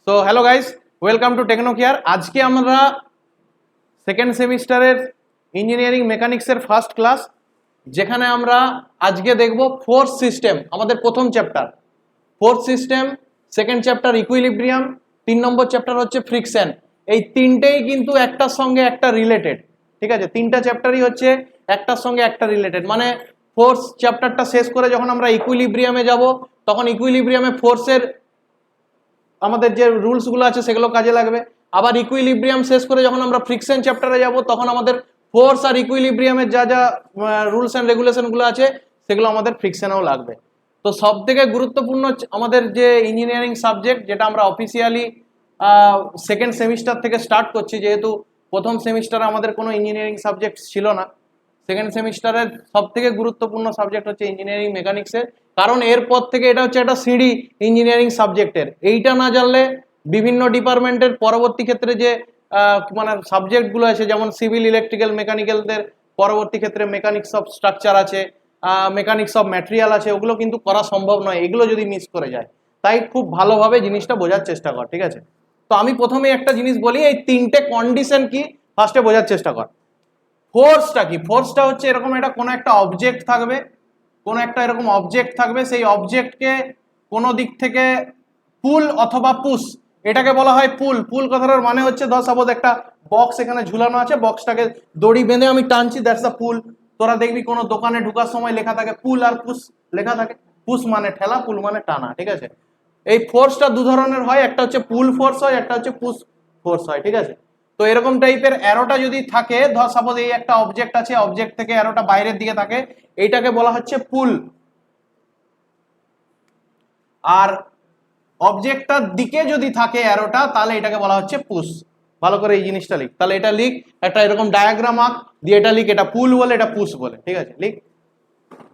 So hello guys, welcome to Techno Care. আজকে আমরা second সেমিস্টারের ইঞ্জিনিয়ারিং মেকানিক্সের ফার্স্ট ক্লাস, যেখানে আমরা আজকে দেখব ফোর্স সিস্টেম, আমাদের প্রথম chapter force system, second chapter equilibrium, 3 নম্বর চ্যাপ্টার হচ্ছে ফ্রিকশন। এই তিনটেই কিন্তু একটার সঙ্গে একটা রিলেটেড, ঠিক আছে? তিনটা চ্যাপ্টারই হচ্ছে একটার সঙ্গে একটা রিলেটেড। মানে ফোর্স চ্যাপ্টারটা শেষ করে যখন আমরা ইকুইলিব্রিয়ামে যাব, তখন ইকুইলিব্রিয়ামে ফোর্সের আমাদের যে রুলস গুলো আছে সেগুলো কাজে লাগবে। আবার ইকুইলিব্রিয়াম শেষ করে যখন আমরা ফ্রিকশন চ্যাপ্টারে যাব, তখন আমাদের ফোর্স আর ইকুইলিব্রিয়ামের যা যা রুলস এন্ড রেগুলেশন গুলো আছে সেগুলো আমাদের ফ্রিকশনেও লাগবে। তো সব থেকে গুরুত্বপূর্ণ আমাদের যে ইঞ্জিনিয়ারিং সাবজেক্ট, যেটা আমরা অফিসিয়ালি সেকেন্ড সেমিস্টার থেকে স্টার্ট করছি, যেহেতু প্রথম সেমিস্টারে আমাদের কোনো ইঞ্জিনিয়ারিং সাবজেক্ট ছিল না। সেকেন্ড সেমিস্টারের সব থেকে গুরুত্বপূর্ণ সাবজেক্ট হচ্ছে ইঞ্জিনিয়ারিং মেকানিক্সের, কারণ এরপর থেকে এটা হচ্ছে একটা সিঁড়ি ইঞ্জিনিয়ারিং সাবজেক্টের। এইটা না জানলে বিভিন্ন ডিপার্টমেন্টের পরবর্তী ক্ষেত্রে যে মানে সাবজেক্টগুলো আছে, যেমন সিভিল, ইলেকট্রিক্যাল, মেকানিক্যালদের পরবর্তী ক্ষেত্রে মেকানিক্স অফ স্ট্রাকচার আছে, মেকানিক্স অফ ম্যাটেরিয়াল আছে, ওগুলো কিন্তু করা সম্ভব নয় এগুলো যদি মিস করে যায়। তাই খুব ভালোভাবে জিনিসটা বোঝার চেষ্টা কর, ঠিক আছে? তো আমি প্রথমে একটা জিনিস বলি, এই তিনটে কন্ডিশন কি ফার্স্টে বোঝার চেষ্টা কর। ফোর্সটা কি? ফোর্সটা হচ্ছে এরকম একটা কোনো একটা অবজেক্ট থাকবে, কোনো একটা এরকম অবজেক্ট থাকবে, সেই অবজেক্টকে কোনো দিক থেকে পুল অথবা পুশ, এটাকে বলা হয় পুল। পুল কথাটার মানে হচ্ছে, ধর সাপোজ একটা বক্স এখানে ঝুলানো আছে, বক্সটাকে দড়ি বেঁধে আমি টানছি, দ্যাটস দ্য পুল। তোরা দেখবি কোনো দোকানে ঢোকার সময় লেখা থাকে পুল আর পুশ লেখা থাকে। পুশ মানে ঠেলা, পুল মানে টানা, ঠিক আছে? এই ফোর্সটা দু ধরনের হয়, একটা হচ্ছে পুল ফোর্স হয়, একটা হচ্ছে পুশ ফোর্স হয়, ঠিক আছে? তো এরকম টাইপের অ্যারোটা যদি থাকে, ধর সাপোজ এই একটা অবজেক্ট আছে, অবজেক্ট থেকে অ্যারোটা বাইরের দিকে থাকে, এইটাকে বলা হচ্ছে পুল। আর অবজেক্টটার দিকে যদি থাকে অ্যারোটা, তাহলে এটাকে বলা হচ্ছে পুশ। ভালো করে এই জিনিসটা লিখ, তাহলে এটা লিখ, একটা এরকম ডায়াগ্রাম আঁক, দিয়ে এটা লিখ, এটা পুল বলে, এটা পুশ বলে, ঠিক আছে? লিখ,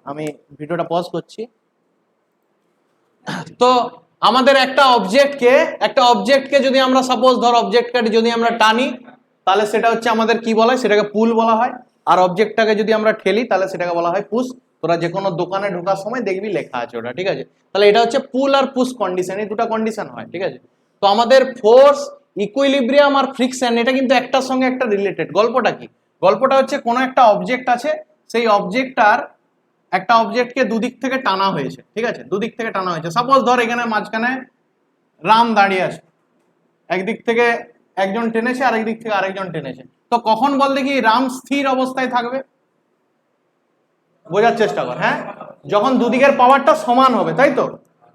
আমি ভিডিওটা পজ করছি। তো আমাদের একটা অবজেক্টকে যদি আমরা সাপোজ ধর অবজেক্টটাকে যদি আমরা টানি, তাহলে সেটা হচ্ছে আমাদের কি বলা হয়, সেটাকে পুল বলা হয়। আর অবজেক্টটাকে যদি আমরা ঠেলি, তাহলে সেটাকে বলা হয় পুশ। তোরা যে কোনো দোকানে ঢোকার সময় দেখবি লেখা আছে ওটা, ঠিক আছে? তাহলে এটা হচ্ছে পুল আর পুশ কন্ডিশন, এই দুটো কন্ডিশন হয়, ঠিক আছে? তো আমাদের ফোর্স, ইকুইলিব্রিয়াম আর ফ্রিকশন, এটা কিন্তু একটার সঙ্গে একটা রিলেটেড। গল্পটা কি? গল্পটা হচ্ছে কোনো একটা অবজেক্ট আছে, সেই অবজেক্টটার একটা অবজেক্টকে দুদিক থেকে টানা হয়েছে, ঠিক আছে? দুদিক থেকে টানা হয়েছে। সাপোজ ধর এখানে মাঝখানে রাম দাঁড়িয়ে আছে, একদিক থেকে একজন টেনেছে, আরেক দিক থেকে আরেকজন টেনেছে। তো কখন বল দেখি রাম স্থির অবস্থায় থাকবে? বোঝার চেষ্টা কর, হ্যাঁ, যখন দুদিকের পাওয়ারটা সমান হবে, তাই তো?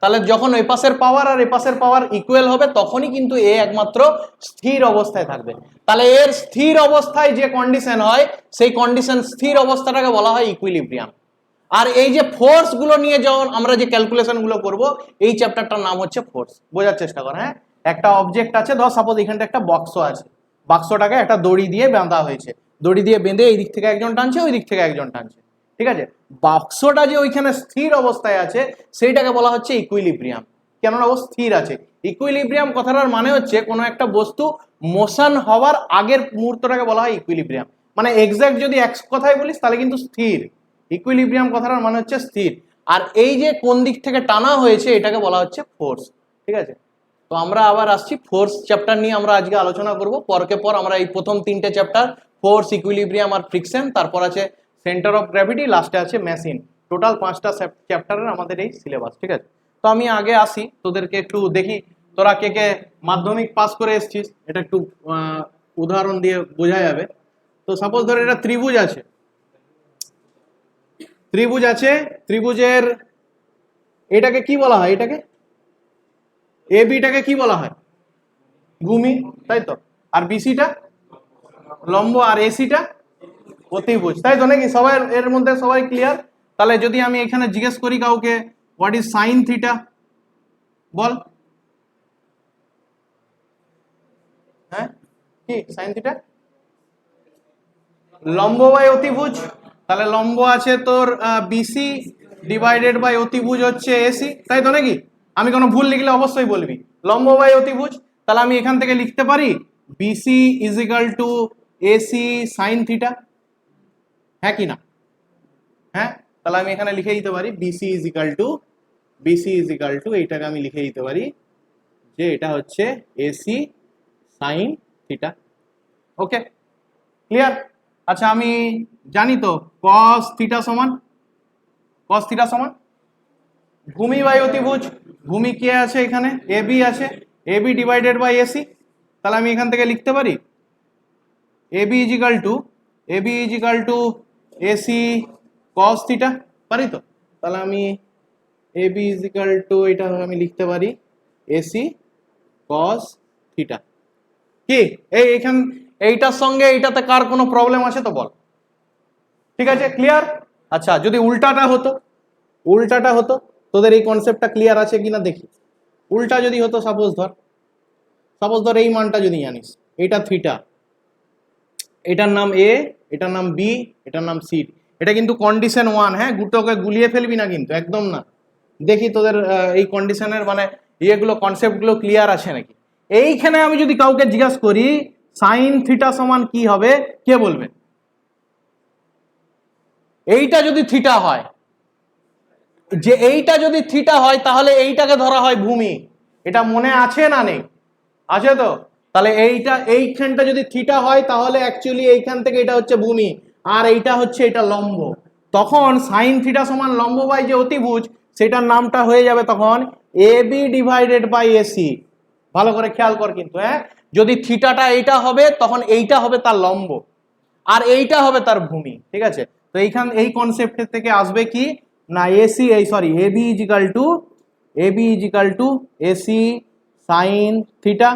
তাহলে যখন ওই পাশের পাওয়ার আর এই পাশের পাওয়ার ইকুয়াল হবে, তখনই কিন্তু এ একমাত্র স্থির অবস্থায় থাকবে। তাহলে এর স্থির অবস্থায় যে কন্ডিশন হয়, সেই কন্ডিশন স্থির অবস্থাটাকে বলা হয় ইকুইলিব্রিয়াম। আর এই যে ফোর্স গুলো নিয়ে যখন আমরা যে ক্যালকুলেশন গুলো করব, এই চ্যাপ্টারটার নাম হচ্ছে ফোর্স। বোঝার চেষ্টা কর, হ্যাঁ। একটা অবজেক্ট আছে, ধর সাপোজ এখানটা একটা বাক্স আছে, বাক্সটাকে একটা দড়ি দিয়ে বাঁধা হয়েছে, দড়ি দিয়ে বেঁধে এই দিক থেকে একজন টানছে, ওই দিক থেকে একজন টানছে, ঠিক আছে? বাক্সটা যে ওইখানে স্থির অবস্থায় আছে, সেইটাকে বলা হচ্ছে ইকুইলিব্রিয়াম। কেননা ও স্থির আছে। ইকুইলিব্রিয়াম কথাটার মানে হচ্ছে কোনো একটা বস্তু মোশন হওয়ার আগের মুহূর্তটাকে বলা হয় ইকুইলিব্রিয়াম। মানে এক্সাক্ট যদি এক কথায় বলিস, তাহলে কিন্তু স্থির। ইকুইলিব্রিয়াম কথাটার মানে হচ্ছে স্থির। আর এই যে কোন দিক থেকে টানা হয়েছে, এটাকে বলা হচ্ছে ফোর্স, ঠিক আছে? তো আমরা আবার আসছি ফোর্স চ্যাপ্টার নিয়ে, আমরা আজকে আলোচনা করব পরকে পর। আমরা এই প্রথম তিনটে চ্যাপ্টার, ফোর্স, ইকুইলিব্রিয়াম আর ফ্রিকশন, তারপর আছে সেন্টার অফ গ্র্যাভিটি, লাস্টে আছে মেশিন। টোটাল 5টা চ্যাপ্টারের আমাদের এই সিলেবাস, ঠিক আছে? তো আমি আগে আসি, তোদেরকে একটু দেখি তোরা কে কে মাধ্যমিক পাস করে এসেছিস, এটা একটু উদাহরণ দিয়ে বোঝা যাবে। তো সাপোজ ধর এটা ত্রিভুজ আছে, ত্রিভুজের এটাকে কি বলা হয়? এটাকে এ বিটাকে কি বলা হয়? ভূমি, তাই তো? আর বিসিটা লম্ব, আর এসিটা অতিভুজ, তাই তো নাকি? সবাই এর মধ্যে সবাই ক্লিয়ার? তাহলে যদি আমি এখানে জিজ্ঞেস করি কাউকে, হোয়াট ইজ সাইন থিটা, বল। হ্যাঁ, কি সাইন থিটা? লম্ব বাই অতিভুজ। তাহলে লম্ব আছে তোর বিসি ডিভাইডেড বাই অতিভুজ হচ্ছে এসি, তাই তো নাকি? আমি কোনো ভুল লিখলে অবশ্যই বলবি। লম্ব বাই অতিভুজ, তাহলে আমি এখান থেকে লিখতে পারি BC is equal to AC sine theta, হ্যাঁ কি না? হ্যাঁ, তাহলে আমি এখানে লিখে দিতে পারি বিসি ইজ ইকাল টু এইটাকে আমি লিখে দিতে পারি যে এটা হচ্ছে এসি সাইন থিটা। ওকে, ক্লিয়ার? আচ্ছা, আমি জানি তো কস থিটা সমান ভূমি বাই অতিভুজ। ভূমি কে আছে এখানে? এ বি আছে, A B divided by AC. তাহলে আমি এখান থেকে লিখতে পারি A B equal to AC cos theta, পারি তো? তাহলে আমি এ বি ইজিক্যাল টু এটা আমি লিখতে পারি এসি কস থিটা। কি এইখান এইটার সঙ্গে এইটাতে কার কোনো প্রবলেম আছে তো বল? ঠিক আছে, ক্লিয়ার? আচ্ছা, যদি উল্টাটা হতো তোদের এই কনসেপ্টটা ক্লিয়ার আছে কিনা দেখি। উল্টা যদি হতো, সাপোজ ধর এই মানটা যদি জানিস, এটা থিটা, এটার নাম এ, এটার নাম বি, এটার নাম সি। এটা কিন্তু কন্ডিশন 1। হ্যাঁ, গুটোকে গুলিয়ে ফেলবি না কিন্তু, একদম না। দেখি তোদের এই কন্ডিশনের মানে ইয়েগুলো কনসেপ্টগুলো ক্লিয়ার আছে নাকি। এইখানে আমি যদি কাউকে জিজ্ঞাসা করি সাইন থিটা সমান কি হবে, কে বলবে? এইটা যদি থিটা হয়, তাহলে এইটাকে ধরা হয় ভূমি। এটা মনে আছে না নেই? আছে তো? তাহলে এইখানটা যদি থিটা হয় তাহলে অ্যাকচুয়ালি এইখান থেকে এটা হচ্ছে ভূমি, আর এইটা হচ্ছে এটা লম্ব। তখন সাইন থিটা সমান লম্ব বাই যে অতিভুজ, সেটার নামটা হয়ে যাবে তখন এ বি ডিভাইডেড বাই এসি। ভালো করে খেয়াল কর কিন্তু, হ্যাঁ, যদি থিটাটা এইটা হবে তখন এইটা হবে তার লম্ব, আর এইটা হবে তার ভূমি। ঠিক আছে, তো এই কনসেপ্টের থেকে আসবে কি না A B equal to AC sine theta.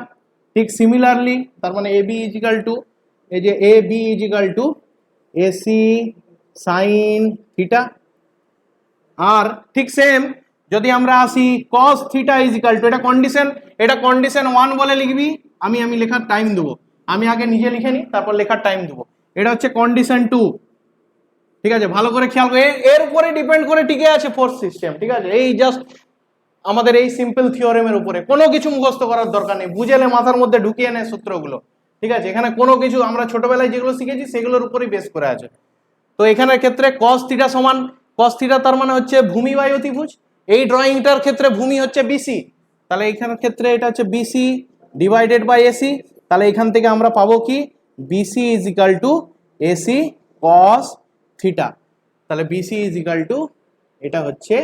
ঠিক সিমিলারলি তার মানে A B equal to AC sine theta. আর ঠিক সেম যদি আমরা আসি cos থিটা ইজিক্যাল টু, এটা কন্ডিশন 1 বলে লিখবি। আমি লেখার টাইম দেবো, আমি আগে নিজে লিখে নিই, তারপর লেখার টাইম দেবো। এটা হচ্ছে কন্ডিশন 2। ঠিক আছে, ভালো করে খেয়াল করে, এর উপরে ডিপেন্ড করে টিকে আছে ফোর্স সিস্টেম। ঠিক আছে, এই জাস্ট আমাদের এই সিম্পল থিওরেমের উপরে, কোনো কিছু মুখস্থ করার দরকার নেই, বুঝেলে মাথার মধ্যে ঢুকিয়ে নেয় সূত্রগুলো। ঠিক আছে, এখানে কোনো কিছু আমরা ছোটবেলায় যেগুলো শিখেছি সেগুলোর উপরেই বেস করে আছে। তো এখানের ক্ষেত্রে cos থিটা সমান, cos থিটা তার মানে হচ্ছে ভূমি বাই অতিভুজ। এই ড্রয়িংটার ক্ষেত্রে ভূমি হচ্ছে বিসি, তাহলে এখানের ক্ষেত্রে এটা হচ্ছে বিসি ডিভাইডেড বাই এসি। তাহলে এখান থেকে আমরা পাবো কি BC is equal to AC cos theta. তাহলে বিসি ইজ ইকাল টু এটা হচ্ছে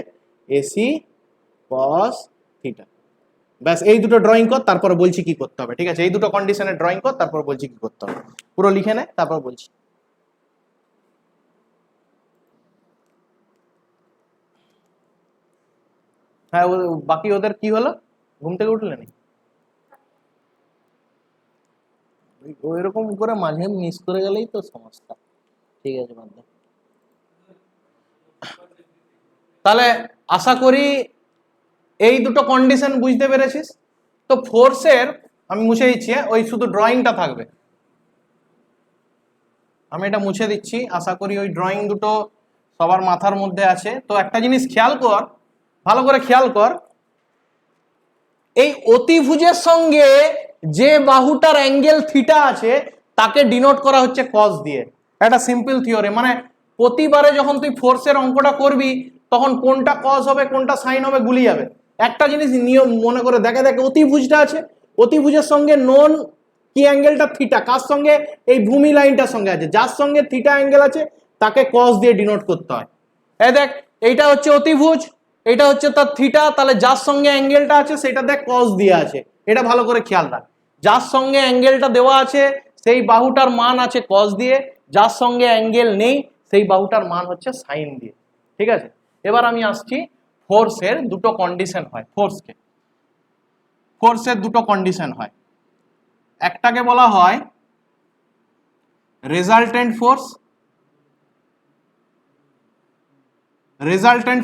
এসি cos থিটা। ব্যাস, এই দুটো ড্রয়িং কর, তারপর বলছি কি করতে হবে। ঠিক আছে, এই দুটো কন্ডিশনের ড্রয়িং কর, তারপর বলছি কি করতে হবে। পুরো লিখে নে, তারপর বলছি। হ্যাঁ, বাকি ওদের কি হলো? ঘুম থেকে উঠলে নি? ওইরকম করে মাঝে মিস করে গেলেই তো সমস্যা। ঠিক আছে, বাদ দে। তাহলে আশা করি এই দুটো কন্ডিশন বুঝতে পেরেছিস। তো ফোর্সের আমি মুছে দিচ্ছি, ওই শুধু ড্রয়িংটা থাকবে, আমি এটা মুছে দিচ্ছি। আশা করি ওই ড্রয়িং দুটো সবার মাথার মধ্যে আছে। তো একটা জিনিস খেয়াল কর, ভালো করে খেয়াল কর, এই অতিভুজের সঙ্গে যে বাহুটার অ্যাঙ্গেল থিটা আছে তাকে ডিনোট করা হচ্ছে কস দিয়ে। একটা সিম্পল থিওরি, মানে প্রতিবারে যখন তুই ফোর্সের অঙ্কটা করবি তখন কোনটা কস হবে কোনটা সাইন হবে গুলিয়ে যাবে। একটা জিনিস নিয়ম মনে করে দেখে, অতিভুজটা আছে, অতিভুজের সঙ্গে নন কি অ্যাঙ্গেলটা থিটা, কার সঙ্গে? এই ভূমি লাইনটার সঙ্গে আছে, যার সঙ্গে থিটা অ্যাঙ্গেল আছে তাকে কস দিয়ে ডিনোট করতে হয়। এই দেখ, এইটা হচ্ছে অতিভুজ, এটা হচ্ছে তার থিটা, তাহলে যার সঙ্গে অ্যাঙ্গেলটা আছে সেটা দেখ কস দিয়ে আছে। এটা ভালো করে খেয়াল রাখ, যার সঙ্গে অ্যাঙ্গেলটা দেওয়া আছে সেই বাহুটার মান আছে কস দিয়ে, যার সঙ্গে অ্যাঙ্গেল নেই সেই বাহুটার মান হচ্ছে সাইন দিয়ে। ঠিক আছে, এবার আমি আসছি ফোর্সের দুটো কন্ডিশন হয়। ফোর্সের দুটো কন্ডিশন হয়, একটাকে বলা হয় রেজাল্টেন্ট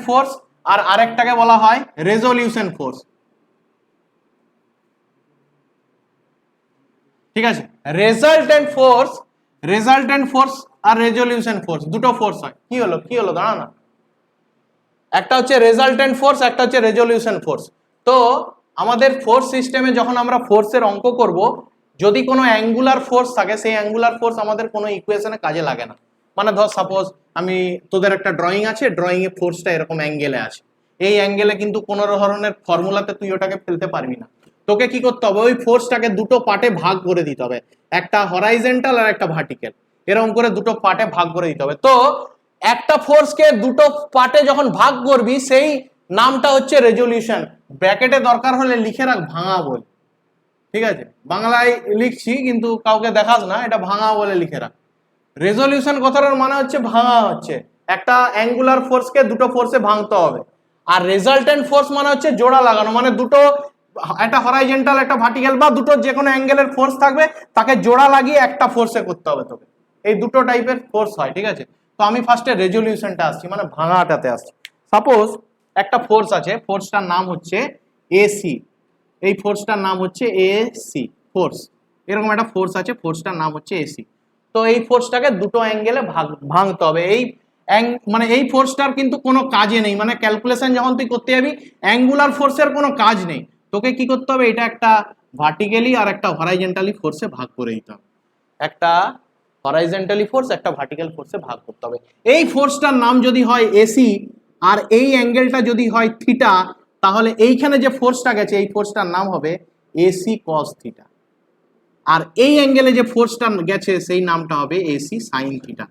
ফোর্স, আর আরেকটাকে বলা হয় রেজলিউশন ফোর্স। ঠিক আছে, রেজাল্টেন্ট ফোর্স আর রেজলিউশন ফোর্স দুটো ফোর্স হয়। কি হলো দাঁড়া না, একটা হচ্ছে রেজাল্টেন্ট ফোর্স, একটা হচ্ছে রেজলিউশন ফোর্স। তো আমাদের ফোর্স সিস্টেমে যখন আমরা ফোর্সের অঙ্ক করব, যদি কোনো অ্যাঙ্গুলার ফোর্স থাকে সেই অ্যাঙ্গুলার ফোর্স আমাদের কোনো ইকুয়েশনে কাজে লাগে না। মানে ধর সাপোজ আমি তোদের একটা ড্রয়িং আছে, ড্রয়িং এ ফোর্সটা এরকম অ্যাঙ্গেলে আছে, এই অ্যাঙ্গেলে কিন্তু কোনো ধরনের ফর্মুলাতে তুই ওটাকে ফেলতে পারবি না। তো তোকে কি করতে হবে, ওই ফোর্সটাকে দুটো পার্টে ভাগ করে দিতে হবে, একটা হরাইজন্টাল আর একটা ভার্টিক্যাল, এরকম করে দুটো পার্টে ভাগ করে দিতে হবে। তো একটা ফোর্সকে দুটো পার্টে যখন ভাগ করবি সেই নামটা হচ্ছে রেজলিউশন। ব্র্যাকেটে দরকার হলে লিখে রাখ ভাঙা বলে, ঠিক আছে? বাংলায় লিখছি কিন্তু কাউকে দেখাস না, এটা ভাঙা বলে লিখে রাখ। রেজলিউশন কথাটার মানে হচ্ছে ভাঙা, হচ্ছে একটা অ্যাঙ্গুলার ফোর্সকে দুটো ফোর্সে ভাঙতে হবে। আর রেজাল্টেন্ট ফোর্স মানে হচ্ছে জোড়া লাগানো, মানে দুটো, একটা হরাইজন্টাল একটা ভার্টিক্যাল বা দুটো যে কোনো অ্যাঙ্গেলের ফোর্স থাকবে তাকে জোড়া লাগিয়ে একটা ফোর্সে করতে হবে তোকে। এই দুটো টাইপের ফোর্স হয়, ঠিক আছে? তো আমি ফার্স্টে রেজলিউশনটা আসছি, মানে ভাঙাটাতে আসছি। সাপোজ একটা ফোর্স আছে, ফোর্সটার নাম হচ্ছে এসি, এই ফোর্সটার নাম হচ্ছে এসি ফোর্স, এরকম একটা ফোর্স আছে, ফোর্সটার নাম হচ্ছে এসি। তো এই ফোর্সটাকে দুটো অ্যাঙ্গেলে ভাঙতে হবে। এই মানে এই ফোর্সটার কিন্তু কোনো কাজে নেই, মানে ক্যালকুলেশন যখন তুই করতে যাবি অ্যাঙ্গুলার ফোর্সের কোনো কাজ নেই, তোকে কি করতে হবে, এটা একটা ভার্টিক্যালি আর একটা হরাইজন্টালি ফোর্সে ভাগ করে দিতে হবে, একটা হরাইজন্টালি ফোর্স একটা ভার্টিক্যাল ফোর্সে ভাগ করতে হবে। এই ফোর্সটার নাম যদি হয় এসি আর এই অ্যাঙ্গেলটা যদি হয় থিটা, তাহলে এইখানে যে ফোর্সটা গেছে এই ফোর্সটার নাম হবে এসি কস থিটা, আর এই অ্যাঙ্গেলে যে ফোর্সটা গেছে সেই নামটা হবে এসি সাইন থিটা,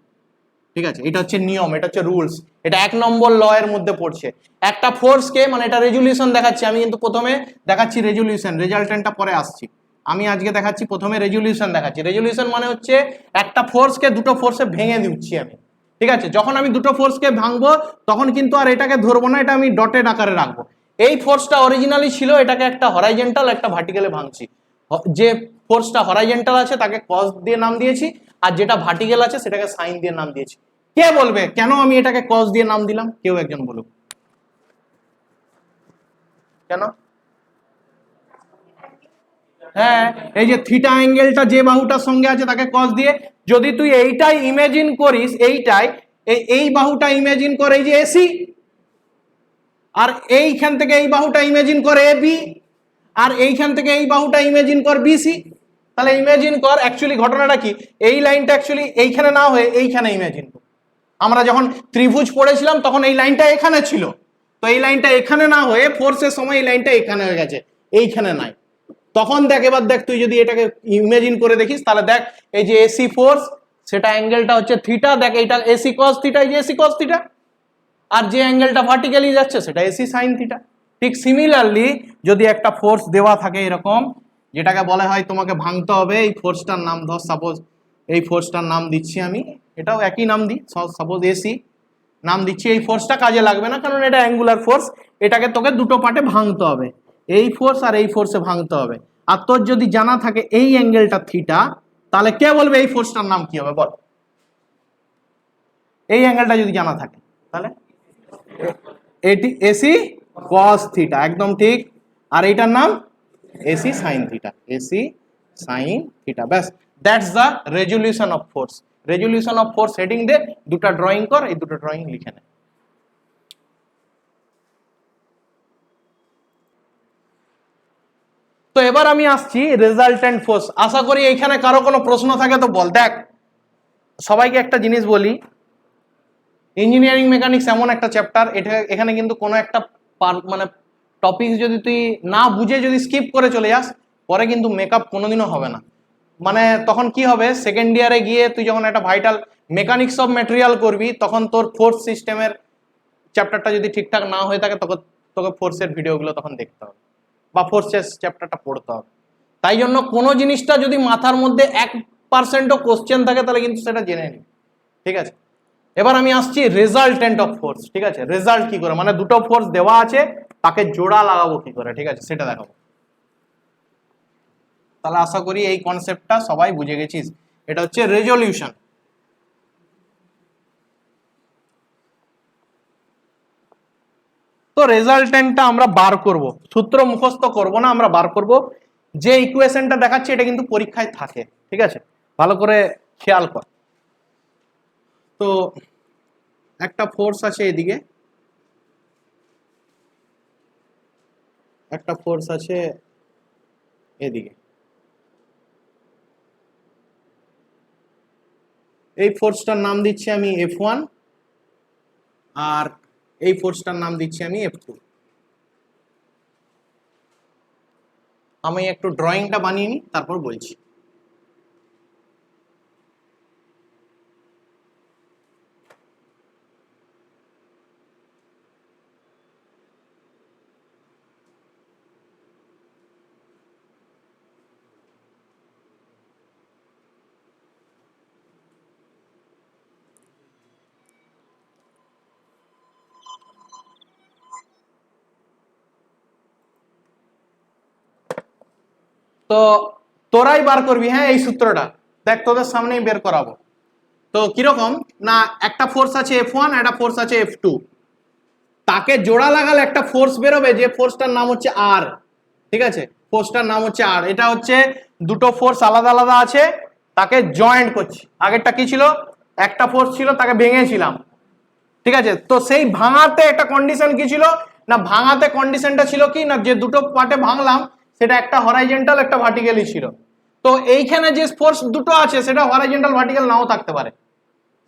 ঠিক আছে? এটা হচ্ছে নিয়ম, এটা হচ্ছে রুলস, এটা 1 নম্বর ল এর মধ্যে পড়ছে। একটা ফোর্সকে, মানে এটা রেজুলিউশন দেখাচ্ছি আমি, কিন্তু প্রথমে দেখাচ্ছি রেজুলিউশন, রেজাল্টেন্টটা পরে আসছি। আমি আজকে দেখাচ্ছি প্রথমে রেজুলিউশন দেখাচ্ছি। রেজুলিউশন মানে হচ্ছে একটা ফোর্সকে দুটো ফোর্সে ভেঙে দিচ্ছি আমি, ঠিক আছে? যখন আমি দুটো ফোর্সকে ভাঙবো তখন কিন্তু আর এটাকে ধরবো না, এটা আমি ডটেড আকারে রাখবো। এই ফোর্সটা অরিজিনালি ছিল, এটাকে একটা হরাইজন্টাল একটা ভার্টিক্যালে ভাঙছি। যে ফোর্সটা হরাইজন্টাল আছে তাকে কস দিয়ে নাম দিয়েছি, আর যেটা ভার্টিক্যাল আছে সেটাকে সাইন দিয়ে নাম দিয়েছি। কে বলবে কেন আমি এটাকে কস দিয়ে নাম দিলাম? কেউ একজন বলুক কেন? হ্যাঁ, এই যে থিটা অ্যাঙ্গেলটা যে বাহুটার সঙ্গে আছে তাকে কস দিয়ে, যদি তুই এইটাই ইমেজিন করিস, এইটাই এই বাহুটা ইমেজিন করে এই যে এসি, আর এইখান থেকে এই বাহুটা ইমেজিন করে এ বি, আর এইখান থেকে এই বাহুটা ইমেজিন কর বিসি। তাহলে ইমেজিন কর অ্যাকচুয়ালি ঘটনাটা কি, এই লাইনটা অ্যাকচুয়ালি এইখানে না হয়ে এইখানে ইমেজিন কর। আমরা যখন ত্রিভুজ পড়েছিলাম তখন এই লাইনটা এখানে ছিল, তো এই লাইনটা এখানে না হয়ে ফোর্সের সময় এই লাইনটা এখানে হয়ে গেছে, এইখানে নাই। তখন দেখ, এবার দেখ তুই যদি এটাকে ইমেজিন করে দেখিস তাহলে দেখ এই যে এসি ফোর্স, সেটা অ্যাঙ্গেলটা হচ্ছে থিটা, দেখ এইটা এসি কস থিটা, এই যে এসি কস থিটা, আর যে অ্যাঙ্গেলটা ভার্টিক্যালি যাচ্ছে সেটা এসি সাইন থিটা। ঠিক সিমিলারলি যদি একটা ফোর্স দেওয়া থাকে এরকম, যেটাকে বলা হয় তোমাকে ভাঙতে হবে, এই ফোর্সটার নাম ধর সাপোজ, এই ফোর্সটার নাম দিচ্ছি আমি, এটাও একই নাম দিই, সাপোজ এসি নাম দিচ্ছি। এই ফোর্সটা কাজে লাগবে না কারণ এটা অ্যাঙ্গুলার ফোর্স, এটাকে তোকে দুটো পার্টে ভাঙতে হবে, এই ফোর্স আর এই ফোর্সে ভাঙতে হবে। আর তোর যদি জানা থাকে এই অ্যাঙ্গেলটা থিটা, তাহলে কে বলবে এই ফোর্সটার নাম কি হবে বল? এই অ্যাঙ্গেলটা যদি জানা থাকে তাহলে এটি এসি কস থিটা, একদম ঠিক। আর এইটার নাম AC sine theta, AC sine theta, ব্যাস, that's the resolution of force. Resolution of force heading দে, দুটো ড্রয়িং কর, এই দুটো ড্রয়িং লিখে নে। তো এবার আমি আসছি রেজাল্টেন্ট ফোর্স। আশা করি এইখানে কারো কোনো প্রশ্ন থাকে তো বল। দেখ সবাইকে একটা জিনিস বলি, ইঞ্জিনিয়ারিং মেকানিক্স এমন একটা চ্যাপ্টার, এটা এখানে কিন্তু কোনো একটা মানে টপিক যদি তুই না বুঝে যদি স্কিপ করে চলে যাস, পরে কিন্তু মেকআপ কোনোদিনও হবে না। মানে তখন কি হবে, সেকেন্ড ইয়ারে গিয়ে তুই যখন একটা ভাইটাল মেকানিক্স অফ ম্যাটেরিয়াল করবি, তখন তোর ফোর্স সিস্টেমের চ্যাপ্টারটা যদি ঠিকঠাক না হয়ে থাকে, তখন তোকে ফোর্সের ভিডিওগুলো তখন দেখতে হবে বা ফোর্সের চ্যাপ্টারটা পড়তে হবে। তাই জন্য কোনো জিনিসটা যদি মাথার মধ্যে 1%ও কোশ্চেন থাকে তাহলে কিন্তু সেটা জেনে নি, ঠিক আছে? এবার আমি আসছি রেজাল্টেন্ট অফ ফোর্স, ঠিক আছে? রেজাল্ট কি করে, মানে দুটো ফোর্স দেওয়া আছে তাকে জোড়া লাগাবো কি করে, ঠিক আছে? সেটা দেখাবো। তাহলে আশা করি এই কনসেপ্টটা সবাই বুঝে গেছিস, এটা হচ্ছে রেজলিউশন। তো রেজাল্টেন্টটা আমরা বার করব, সূত্র মুখস্থ করব না, আমরা বার করব। যে ইকুয়েশনটা দেখাচ্ছি এটা কিন্তু পরীক্ষায় থাকে, ঠিক আছে? ভালো করে খেয়াল কর। তো একটা ফোর্স আছে এদিকে, একটা ফোর্স আছে এদিকে, এই ফোর্সটার নাম দিচ্ছি আমি F1, আর এই ফোর্সটার নাম দিচ্ছি আমি F2। আমি একটু ড্রয়িংটা বানিয়ে নিই, তারপর বলছি। তো তোরাই বার করবি, হ্যাঁ, এই সূত্রটা দেখ তোদের সামনেই বের করাবো। তো কিরকম না, একটা ফোর্স আছে F1, একটা ফোর্স আছে F2, তাকে জোড়া লাগালে একটা ফোর্স বেরোবে, যে ফোর্সটার নাম হচ্ছে আর। ঠিক আছে, ফোর্সটার নাম হচ্ছে আর। এটা হচ্ছে দুটো ফোর্স আলাদা আলাদা আছে, তাকে জয়েন্ট করছি। আগেরটা কি ছিল, একটা ফোর্স ছিল, তাকে ভেঙেছিলাম। ঠিক আছে, তো সেই ভাঙাতে একটা কন্ডিশন কি ছিল না, ভাঙাতে কন্ডিশনটা ছিল কি না, যে দুটো পার্টে ভাঙলাম সেটা একটা হরাইজন্টাল একটা ভার্টিক্যালি ছিল। তো এইখানে যে ফোর্স দুটো আছে সেটা হরাইজন্টাল ভার্টিক্যাল নাও থাকতে পারে,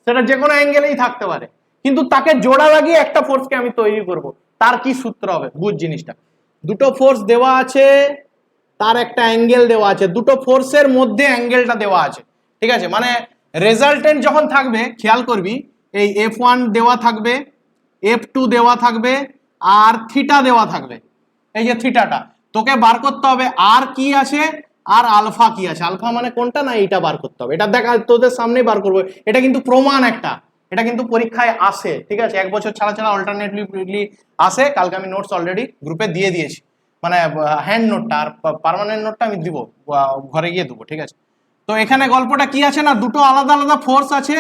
সেটা যে কোনো অ্যাঙ্গেলেই থাকতে পারে, কিন্তু তাকে জোড়া লাগিয়ে একটা ফোর্সকে আমি তৈরি করব। তার কি সূত্র হবে, বুঝ জিনিসটা। দুটো ফোর্স দেওয়া আছে, তার একটা অ্যাঙ্গেল দেওয়া আছে, দুটো ফোর্সের মধ্যে অ্যাঙ্গেলটা দেওয়া আছে। ঠিক আছে, মানে রেজাল্টেন্ট যখন থাকবে খেয়াল করবি, এই F1 দেওয়া থাকবে, F2 দেওয়া থাকবে, আর থিটা দেওয়া থাকবে। এই যে থিটাটা তোকে বার করতে হবে, আর কি আছে আর আলফা কি আছে। আলফা মানে কোনটা না, এইটা বার করতে হবে। এটা দেখা তোদের সামনেই বার করবো, এটা কিন্তু প্রমাণ একটা, এটা কিন্তু পরীক্ষায় আসে। ঠিক আছে, এক বছর ছাড়া ছাড়া অল্টারনেটলি আসে। কালকে আমি নোটস অলরেডি গ্রুপে দিয়ে দিয়েছি, মানে হ্যান্ড নোটটা, আর পার্মানেন্ট নোটটা আমি দিব, ঘরে গিয়ে দেবো। ঠিক আছে, তো এখানে গল্পটা কি আছে না, দুটো আলাদা আলাদা ফোর্স আছে,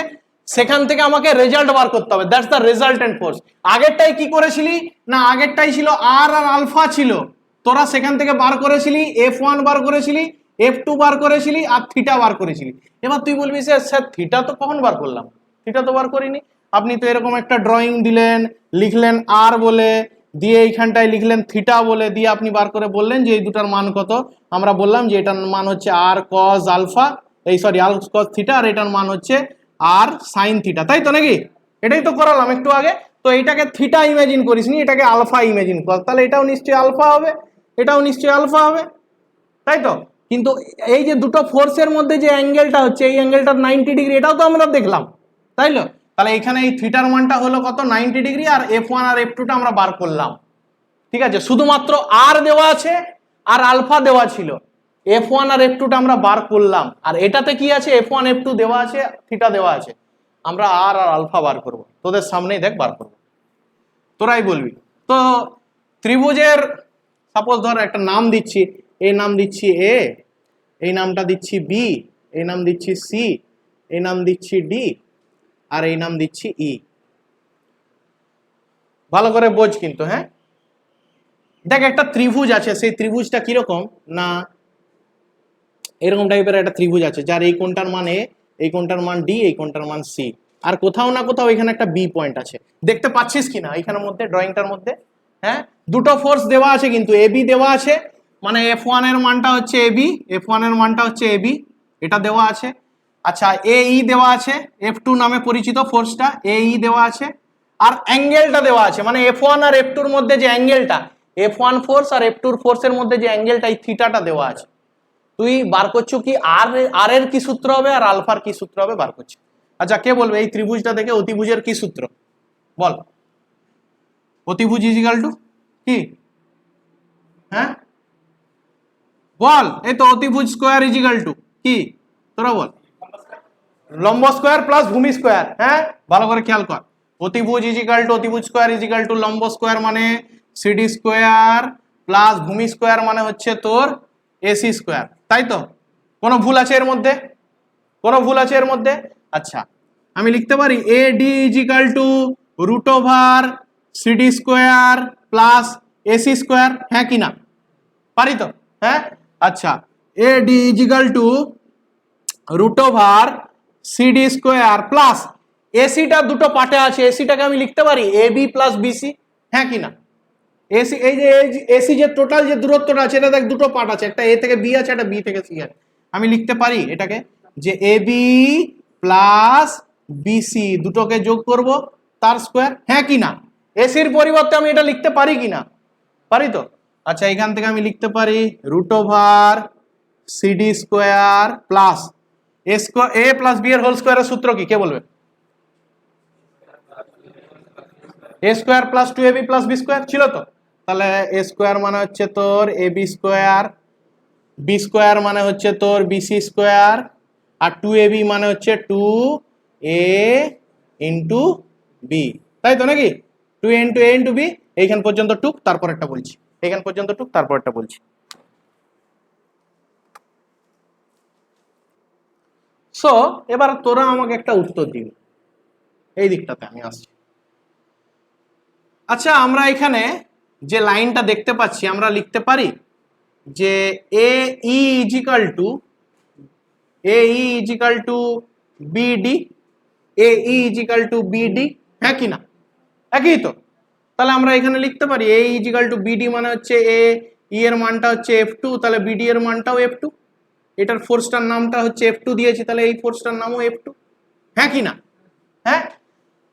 সেখান থেকে আমাকে রেজাল্ট বার করতে হবে। That's the resultant force. আগেরটাই কি করেছিলি না, আগেরটাই ছিল আর আর আলফা ছিল, তোরা সেখান থেকে বার করেছিলি F1 বার করেছিলি, F2 বার করেছিলি, আর থিটা বার করেছিলি। এবার তুই বলবি স্যার থিটা তো কখন বার করলাম, থিটা তো বার করিনি। আপনি তো এরকম একটা ড্রয়িং দিলেন, লিখলেন আর বলে, দিয়ে এইখানটায় লিখলেন থিটা বলে, দিয়ে আপনি বার করে বললেন যে এই দুটার মান কত। আমরা বললাম যে এটার মান হচ্ছে আর কজ আলফা, এই সরি আর কজ থিটা, আর এটার মান হচ্ছে আর সাইন থিটা, তাই তো নাকি? এটাই তো করালাম একটু আগে। তো এটাকে থিটা ইমেজিন করিস নি, এটাকে আলফা ইমেজিন কর, তাহলে এটাও নিশ্চয়ই আলফা হবে, এটাও নিশ্চয়ই আলফা হবে, তাই তো? কিন্তু এই যে দুটো ফোর্সের মধ্যে যে অ্যাঙ্গেলটা হচ্ছে, এই অ্যাঙ্গেলটার 90 ডিগ্রি, এটাও তো আমরা দেখলাম, তাই তো? তাহলে এখানে এই থিটার মানটা হলো কত, 90 ডিগ্রি, আর F1 আর F2 টা আমরা বার করলাম। ঠিক আছে, শুধুমাত্র আর দেওয়া আছে আর আলফা দেওয়া ছিল, F1 আর F2 টা আমরা বার করলাম। আর এটাতে কি আছে, F1 F2 দেওয়া আছে, থিটা দেওয়া আছে, আমরা আর আর আলফা বার করব। তোদের সামনেই দেখ বার করব, তোরাই বলবি। তো ত্রিভুজের সাপোজ ধর একটা নাম দিচ্ছি, এই নাম দিচ্ছি এ, এই নামটা দিচ্ছি বি, এই নাম দিচ্ছি সি, এই নাম দিচ্ছি ডি, আর এই নাম দিচ্ছি ই। ভালো করে বোঝ কিন্তু, হ্যাঁ। দেখ একটা ত্রিভুজ আছে, সেই ত্রিভুজটা কিরকম না, এরকম টাইপের একটা ত্রিভুজ আছে, যার এই কোণটার মান এ, এই কোণটার মান ডি, এই কোণটার মান সি, আর কোথাও না কোথাও এখানে একটা বি পয়েন্ট আছে। দেখতে পাচ্ছিস কিনা এখানের মধ্যে, ড্রয়িংটার মধ্যে? হ্যাঁ, দুটো ফোর্স দেওয়া আছে, কিন্তু এ বি দেওয়া আছে, মানে F1 এর মানটা হচ্ছে এ বি, F1 এর মানটা হচ্ছে এ বি, এটা দেওয়া আছে। আচ্ছা, এ ই দেওয়া আছে, F2 নামে পরিচিত ফোর্সটা, এ ই দেওয়া আছে, আর অ্যাঙ্গেলটা দেওয়া আছে, মানে F1 আর F2 এর মধ্যে যে অ্যাঙ্গেলটা, F1 ফোর্স আর F2 ফোর্সের মধ্যে যে অ্যাঙ্গেলটা, এই থিটাটা দেওয়া আছে। তুই বার করছো কি আর এর কি সূত্র হবে আর আলফার কি সূত্র হবে বার করছি। আচ্ছা, কে বলবে এই ত্রিভুজটা দেখে অতিভুজের কি সূত্র বল? অতিভুজ ইজিক্যাল টু কি, হ্যাঁ বল, এই তো অতিভুজ স্কোয়ার ইজিক্যাল টু কি, তোরা বল। লম্ব স্কোয়ার প্লাস ভূমি স্কোয়ার, হ্যাঁ ভালো করে খেয়াল কর। অতিভুজ ইজিক্যাল টু অতিভুজ স্কোয়ার ইজিক্যাল টু লম্ব স্কোয়ার মানে সিডি স্কোয়ার প্লাস ভূমি স্কোয়ার মানে হচ্ছে তোর এসি স্কোয়ার, তাই তো? কোনো ভুল আছে এর মধ্যে, কোনো ভুল আছে এর মধ্যে? আচ্ছা, আমি লিখতে পারি A D is equal to root over CD square plus AC square, হ্যাঁ কি না? পারি তো, হ্যাঁ। আচ্ছা, A D is equal to root over CD square plus এসিটা দুটো পার্টে আছে, এসিটাকে আমি লিখতে পারি এ বি প্লাস বিসি, হ্যাঁ কি না? এসি, এই যে এসি যে টোটাল যে দূরত্বটা আছে, এটা দেখ দুটো পার্ট আছে, একটা এ থেকে বি আছে, একটা বি থেকে সি আছে। আমি লিখতে পারি এটাকে যে এ বি প্লাস বিসি দুটোকে যোগ করব, তার স্কোয়ার, হ্যাঁ কি না? এসির পরিবর্তে আমি এটা লিখতে পারি কি না? পারি তো। আচ্ছা এখান থেকে আমি লিখতে পারি root over CD square plus A plus B এর হোল স্কোয়ারের সূত্র কি কে বলবে? A square plus 2ab plus B square ছিল তো, তাহলে এ স্কোয়ার মানে হচ্ছে তোর A B square, B square মানে হচ্ছে তোর বিসি স্কোয়ার, আর 2ab মানে হচ্ছে 2a ইন্টু বি, তাই তো নাকি? 2a ইন্টু এ ইন্টু বি, এইখান পর্যন্ত টুক, তারপর একটা বলছি, এইখান পর্যন্ত টুক, তারপর একটা বলছি। সো এবার তোরা আমাকে একটা উত্তর দিবি, এই দিকটাতে আমি আসছি। আচ্ছা আমরা এখানে যে লাইনটা দেখতে পাচ্ছি আমরা লিখতে পারি যে এ ই is equal to BD, A E is equal to BD, হ্যাঁ কি না? একই তো। তাহলে আমরা এখানে লিখতে পারি এ ইজিক্যাল টু বিডি মানে হচ্ছে এ ই এর মানটা হচ্ছে F2, তাহলে বিডি এর মানটাও F2, এটার ফোর্সটার নামটা হচ্ছে F2 দিয়েছি, তাহলে এই ফোর্সটার নামও F2, হ্যাঁ কি না? হ্যাঁ।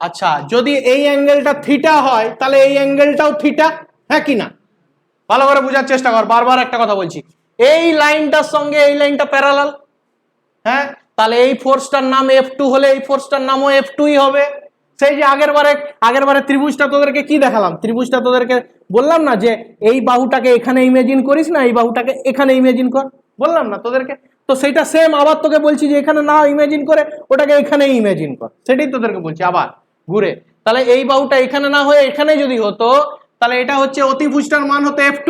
আচ্ছা যদি এই অ্যাঙ্গেলটা থিটা হয় তাহলে এই অ্যাঙ্গেলটাও থিটা, হ্যাঁ কি না? ভালো করে বোঝার চেষ্টা কর, বারবার একটা কথা বলছি, এই লাইনটার সঙ্গে এই লাইনটা প্যারালাল, হ্যাঁ, তাহলে এই ফোর্সটার নাম F2 হলে এই ফোর্সটার নামও F2ই হবে। সেই যে আগেরবারে ত্রিভুজটা তোদেরকে কি দেখালাম, ত্রিভুজটা তোদেরকে বললাম না যে এই বাহুটাকে এখানে ইমেজিন করিস না, এই বাহুটাকে এখানে ইমেজিন কর, বললাম না তোদেরকে? তো সেইটা সেম আবার তোকে বলছি যে এখানে না ইমেজিন করে ওটাকে এখানেই ইমেজিন কর, সেটাই তোদেরকে বলছি আবার ঘুরে। তাহলে এই বাহুটা এখানে না হয়ে এখানে যদি হতো তাহলে এটা হচ্ছে অতিভুজটার মান হতো F2,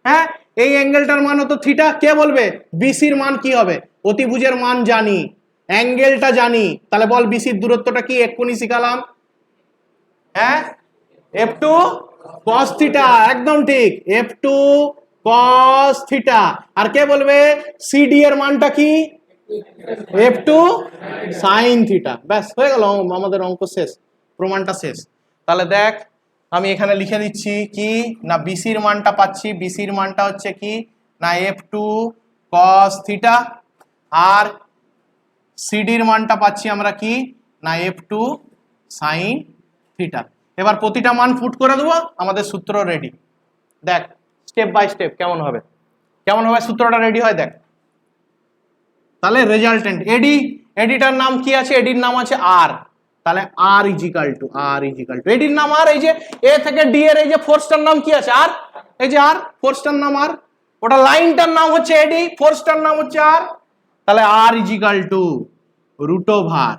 হ্যাঁ, এই অ্যাঙ্গেলটার মান হতো থিটা, কে বলবে? বিসির মান কি হবে? অতিভুজের মান জানি, অ্যাঙ্গেলটা জানি, তাহলে বল বিসির দূরত্বটা কি? এক্ষুনি শিখালাম, হ্যাঁ, F2 cos থিটা, একদম ঠিক, F2 cos থিটা। আর কে বলবে সিডি এর মানটা কি? F2 sin theta. ব্যাস হয়ে গেল, আমাদের অঙ্ক শেষ, প্রমাণটা শেষ। তাহলে দেখ আমি এখানে লিখে দিচ্ছি কি না, বিসির মানটা পাচ্ছি, বিসির মানটা হচ্ছে কি না F2 cos থিটা, আর সিডির মানটা পাচ্ছি আমরা কি না F2 sin থিটা। এবার প্রতিটা মান পুট করে দেবো, আমাদের সূত্র রেডি। দেখ স্টেপ বাই স্টেপ কেমন হবে সূত্রটা রেডি হয় দেখ। তাহলে রেজাল্টেন্ট এডিটার নাম কি আছে? এডির নাম আছে আর, তাহলে আর ইজিক্যাল টু এডির নাম আর, এই যে এ থেকে ডি এর এই যে ফোর্সটার নাম কি আছে? আর, এই যে আর, ফোর্সটার নাম আর, ওটা লাইনটার নাম হচ্ছে এডি, ফোর্সটার নাম হচ্ছে আর, তাহলে আর ইজিক্যাল টু রুট ওভার,